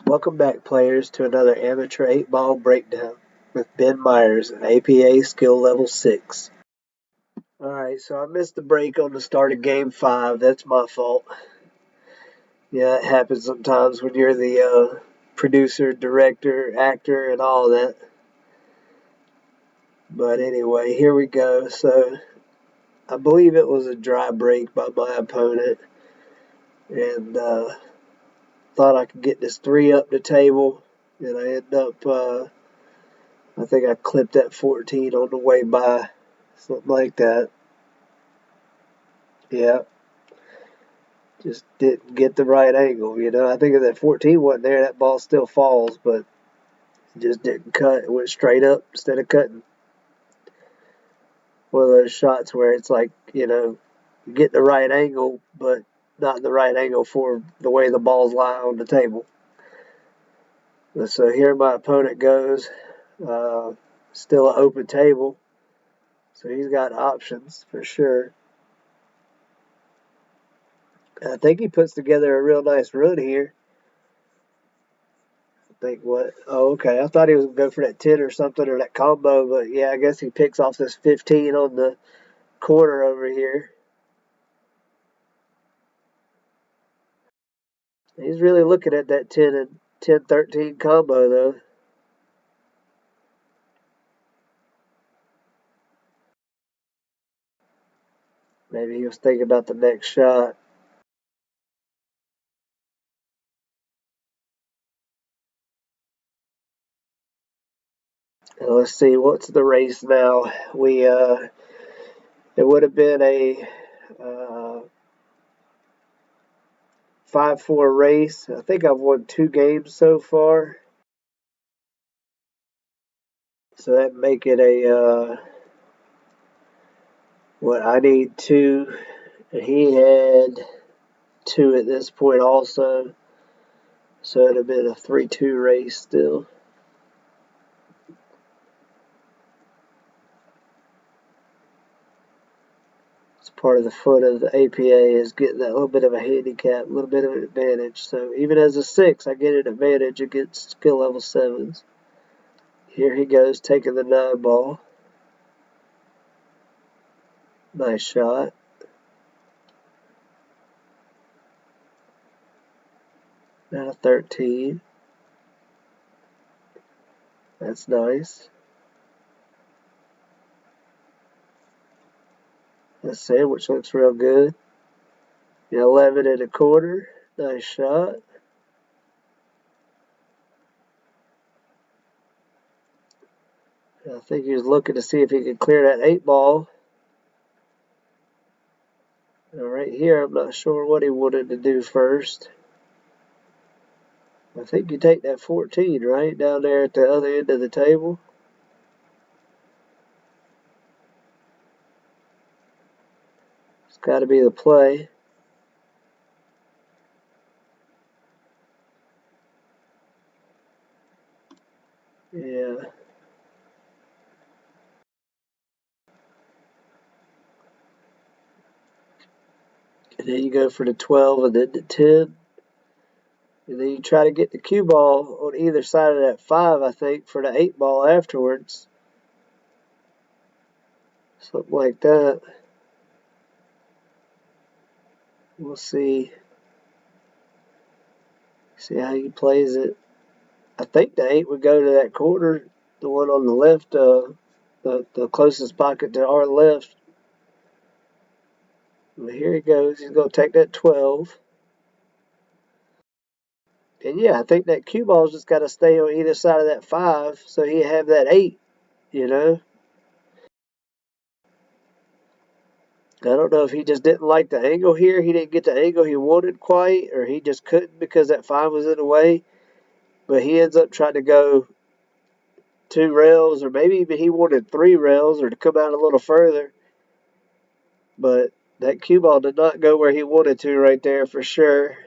Welcome back, players, to another amateur 8-ball breakdown with Ben Myers at APA skill level 6. Alright, so I missed the break on the start of game 5. That's my fault. Yeah, it happens sometimes when you're the producer, director, actor, and all that. But anyway, here we go. So I believe it was a dry break by my opponent. And thought I could get this 3 up the table. And I end up, I think I clipped that 14 on the way by. Something like that. Yeah. Just didn't get the right angle, I think if that 14 wasn't there, that ball still falls, but it just didn't cut. It went straight up instead of cutting. One of those shots where it's like, you get the right angle, but not the right angle for the way the balls lie on the table. So here my opponent goes. Still an open table. So he's got options for sure. I think he puts together a real nice run here. I think what? Oh, okay. I thought he was going to go for that 10 or something or that combo, but yeah, I guess he picks off this 15 on the corner over here. He's really looking at that 10 and 10-13 combo, though. Maybe he was thinking about the next shot. Let's see, what's the race now? It would have been a 5-4 race. I think I've won 2 games so far. So that make it a what I need 2. And he had 2 at this point also. So it'd have been a 3-2 race still. It's part of the fun of the APA is getting that little bit of a handicap, a little bit of an advantage. So even as a 6, I get an advantage against skill level 7s. Here he goes, taking the 9 ball. Nice shot. Now 13. That's nice. That sandwich looks real good. 11 1/4. Nice shot. I think he was looking to see if he could clear that 8 ball. Now right here, I'm not sure what he wanted to do first. I think you take that 14, right? Down there at the other end of the table. It's got to be the play. Yeah. And then you go for the 12 and then the 10. And then you try to get the cue ball on either side of that 5, I think, for the 8 ball afterwards. Something like that. We'll see. See how he plays it. I think the 8 would go to that corner, the one on the left, the closest pocket to our left. But here he goes. He's going to take that 12. And yeah, I think that cue ball's just got to stay on either side of that 5 so he have that 8, I don't know if he just didn't like the angle here. He didn't get the angle he wanted quite, or he just couldn't because that 5 was in the way. But he ends up trying to go 2 rails, or maybe even he wanted 3 rails or to come out a little further. But that cue ball did not go where he wanted to right there for sure,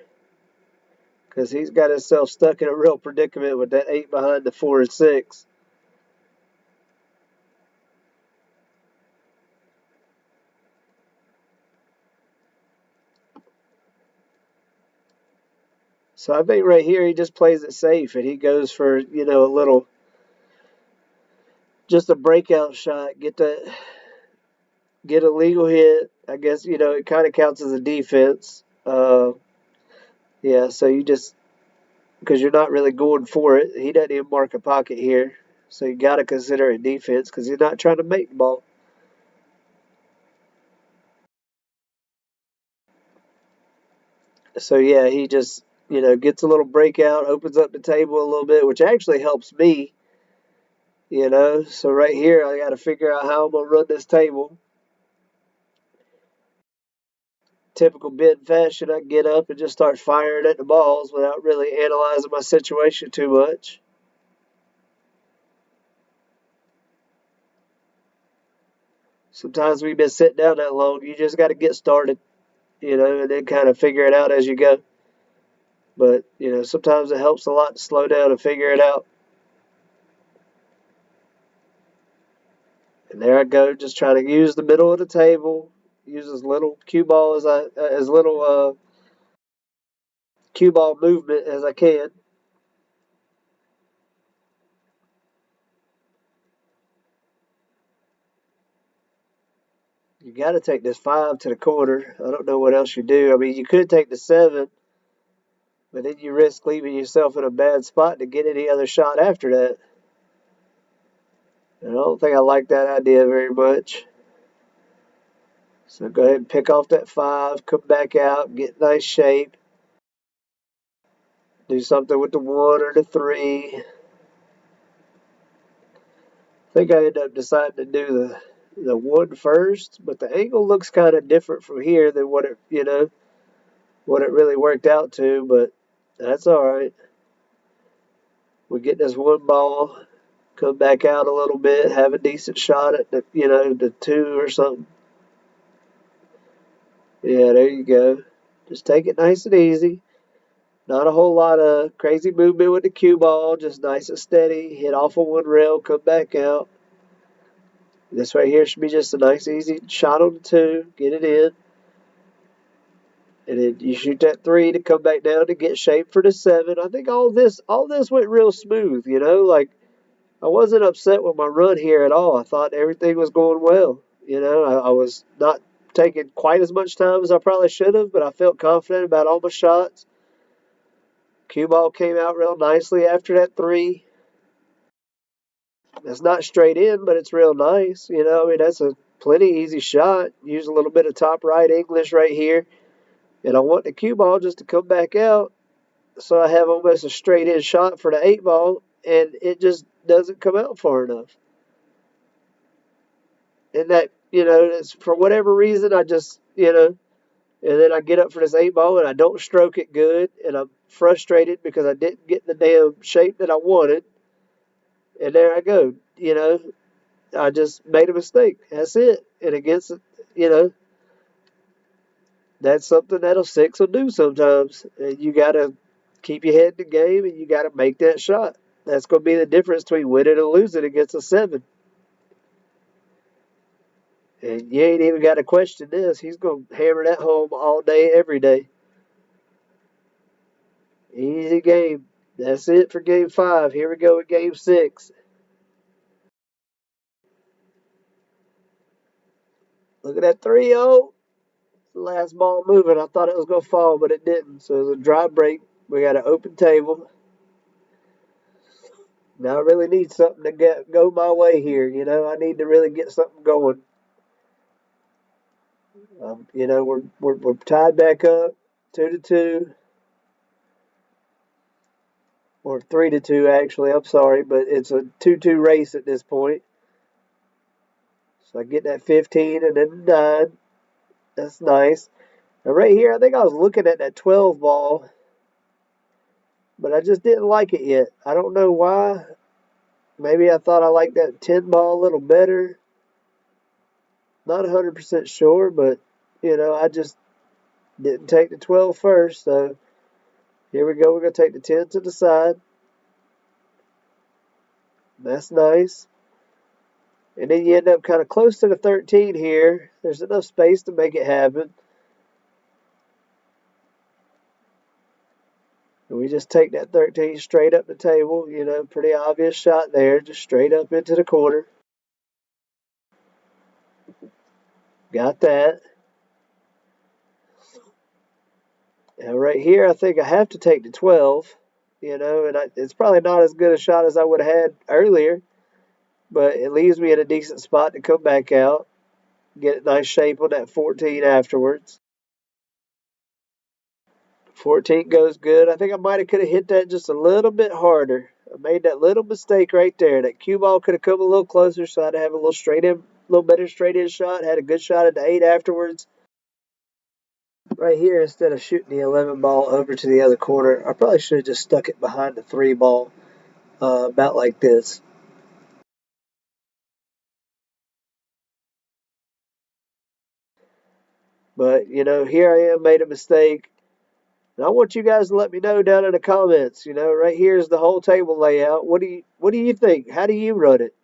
because he's got himself stuck in a real predicament with that 8 behind the 4 and 6. So I think right here he just plays it safe and he goes for, a little, just a breakout shot, get a legal hit. I guess, it kind of counts as a defense. Yeah, so you just, because you're not really going for it, he doesn't even mark a pocket here. So you got to consider it defense because he's not trying to make the ball. So yeah, he just, gets a little breakout, opens up the table a little bit, which actually helps me, So right here, I got to figure out how I'm going to run this table. Typical bid fashion, I get up and just start firing at the balls without really analyzing my situation too much. Sometimes we've been sitting down that long, you just got to get started, and then kind of figure it out as you go. But, sometimes it helps a lot to slow down and figure it out. And there I go, just trying to use the middle of the table, use as little cue ball as little cue ball movement as I can. You got to take this 5 to the corner. I don't know what else you do. I mean, you could take the 7, but then you risk leaving yourself in a bad spot to get any other shot after that. And I don't think I like that idea very much. So go ahead and pick off that 5, come back out, get nice shape. Do something with the 1 or the 3. I think I end up deciding to do the 1 first, but the angle looks kind of different from here than what it really worked out to, but that's all right. We get this 1 ball, come back out a little bit, have a decent shot at the 2 or something. Yeah, there you go. Just take it nice and easy. Not a whole lot of crazy movement with the cue ball, just nice and steady. Hit off of 1 rail, come back out. This right here should be just a nice, easy shot on the 2, get it in. And then you shoot that 3 to come back down to get shape for the 7. I think all this went real smooth, like I wasn't upset with my run here at all. I thought everything was going well. I was not taking quite as much time as I probably should have, but I felt confident about all my shots. Cue ball came out real nicely after that 3. It's not straight in, but it's real nice. I mean, that's a plenty easy shot. Use a little bit of top right English right here. And I want the cue ball just to come back out so I have almost a straight in shot for the 8 ball, and it just doesn't come out far enough. And that, it's for whatever reason, I just, and then I get up for this 8 ball and I don't stroke it good, and I'm frustrated because I didn't get the damn shape that I wanted. And there I go, I just made a mistake. That's it. And against, you know, that's something that a 6 will do sometimes. And you got to keep your head in the game and you got to make that shot. That's going to be the difference between winning and losing against a 7. And you ain't even got to question this. He's going to hammer that home all day, every day. Easy game. That's it for game 5. Here we go with game 6. Look at that 3-0. Last ball moving. I thought it was going to fall, but it didn't. So it was a dry break. We got an open table. Now I really need something to go my way here. I need to really get something going. We're tied back up, 2-2, or 3-2 actually. I'm sorry, but it's a 2-2 race at this point. So I get that 15 and then 9. That's nice. Now right here, I think I was looking at that 12 ball, but I just didn't like it yet. I don't know why. Maybe I thought I liked that 10 ball a little better. Not 100% sure, but I just didn't take the 12 first. So here we go. We're going to take the 10 to the side. That's nice. And then you end up kind of close to the 13 here. There's enough space to make it happen. And we just take that 13 straight up the table, pretty obvious shot there, just straight up into the corner. Got that. Now right here, I think I have to take the 12, and it's probably not as good a shot as I would have had earlier, but it leaves me in a decent spot to come back out, get a nice shape on that 14 afterwards. 14 goes good. I think I might have could have hit that just a little bit harder. I made that little mistake right there. That cue ball could have come a little closer, so I'd have a little better straight in shot. Had a good shot at the 8 afterwards. Right here, instead of shooting the 11 ball over to the other corner, I probably should have just stuck it behind the 3 ball, about like this. But here I am, made a mistake. And I want you guys to let me know down in the comments. Right here is the whole table layout. What do you think? How do you run it?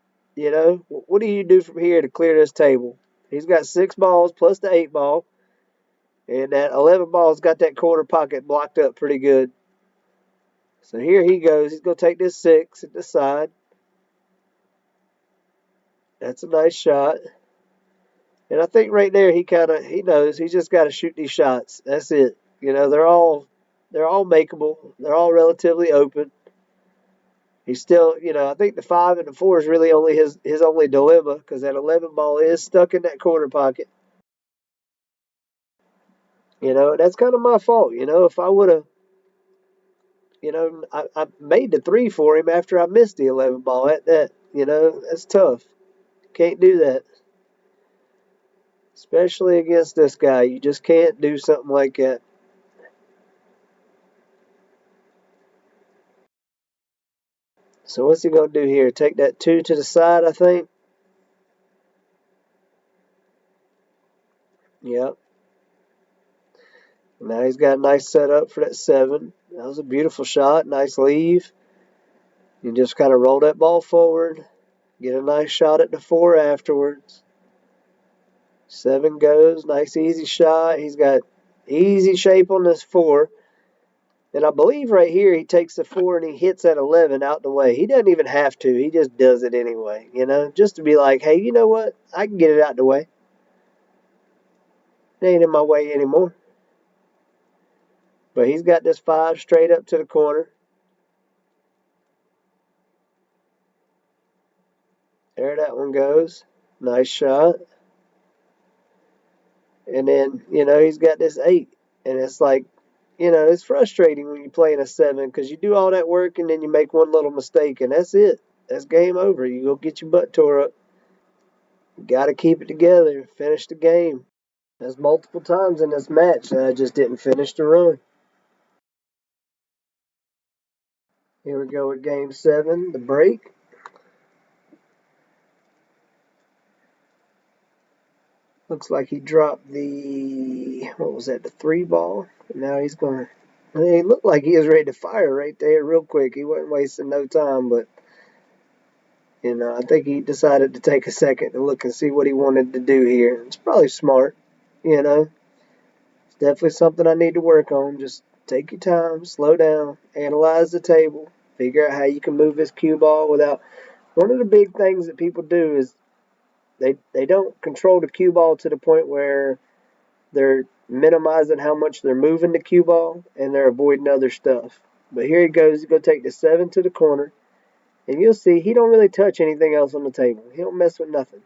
What do you do from here to clear this table? He's got 6 balls plus the 8 ball, and that 11 ball's got that corner pocket blocked up pretty good. So here he goes. He's gonna take this 6 at the side. That's a nice shot. And I think right there he knows he's just got to shoot these shots. That's it. They're all makeable. They're all relatively open. He's still, I think the 5 and the 4 is really only his only dilemma because that 11 ball is stuck in that corner pocket. That's kind of my fault. If I would have, I made the 3 for him after I missed the 11 ball. That's tough. Can't do that, especially against this guy. You just can't do something like that. So what's he gonna do here? Take that 2 to the side, I think. Yep. Now he's got a nice setup for that 7. That was a beautiful shot. Nice leave. You just kind of roll that ball forward. Get a nice shot at the 4 afterwards. 7 goes. Nice easy shot. He's got easy shape on this 4. And I believe right here he takes the 4 and he hits that 11 out the way. He doesn't even have to. He just does it anyway, just to be like, hey, you know what? I can get it out the way. It ain't in my way anymore. But he's got this 5 straight up to the corner. There that one goes. Nice shot. And then, he's got this 8. And it's like, it's frustrating when you play in a 7 because you do all that work and then you make one little mistake and that's it. That's game over. You go get your butt tore up. You got to keep it together. Finish the game. There's multiple times in this match that I just didn't finish the run. Here we go with game 7, the break. Looks like he dropped what was that, the 3 ball? And now he's going to, he looked like he was ready to fire right there real quick. He wasn't wasting no time, but, I think he decided to take a second to look and see what he wanted to do here. It's probably smart, It's definitely something I need to work on. Just take your time, slow down, analyze the table, figure out how you can move this cue ball without. One of the big things that people do is they don't control the cue ball to the point where they're minimizing how much they're moving the cue ball and they're avoiding other stuff. But here he goes. He's going to take the 7 to the corner. And you'll see he don't really touch anything else on the table. He don't mess with nothing.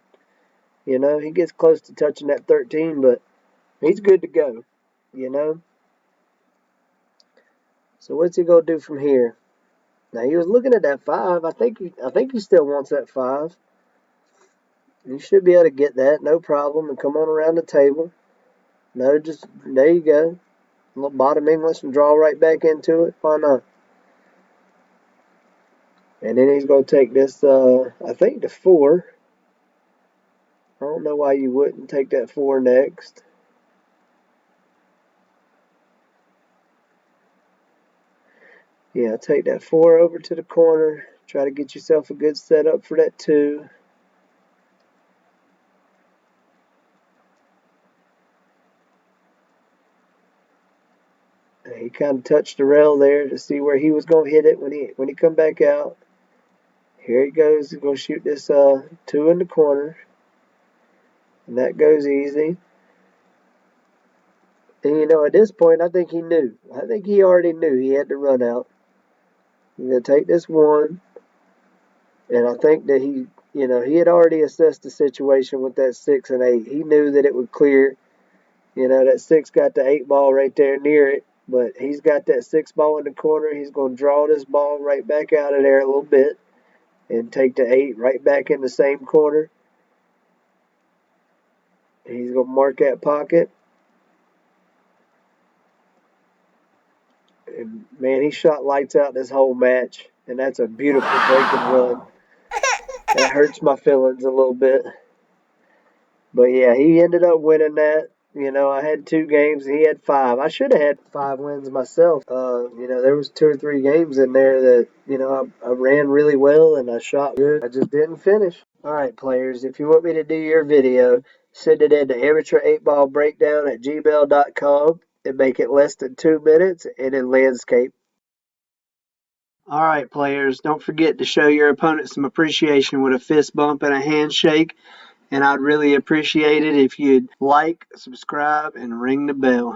He gets close to touching that 13, but he's good to go. You know. So what's he gonna do from here? Now he was looking at that 5. I think he still wants that 5. You should be able to get that, no problem, and come on around the table. No, just there you go. A little bottom English and draw right back into it. Why not? And then he's gonna take this. I think the 4. I don't know why you wouldn't take that 4 next. Yeah, take that 4 over to the corner. Try to get yourself a good setup for that 2. And he kind of touched the rail there to see where he was going to hit it when he come back out. Here he goes. He's going to shoot this 2 in the corner. And that goes easy. And, you know, at this point, I think he knew. I think he already knew he had to run out. He's going to take this 1. And I think that he had already assessed the situation with that 6 and 8. He knew that it would clear. You know, that 6 got the 8 ball right there near it. But he's got that 6 ball in the corner. He's going to draw this ball right back out of there a little bit. And take the 8 right back in the same corner. And he's going to mark that pocket. And, man, he shot lights out this whole match. And that's a beautiful break and run. That hurts my feelings a little bit. But, yeah, he ended up winning that. You know, I had 2 games. He had 5. I should have had 5 wins myself. You know, there was 2 or 3 games in there that, you know, I ran really well and I shot good. I just didn't finish. All right, players, if you want me to do your video, send it in to amateur8ballbreakdown@gmail.com and make it less than 2 minutes and in landscape. All right, players, don't forget to show your opponent some appreciation with a fist bump and a handshake. And I'd really appreciate it if you'd like, subscribe, and ring the bell.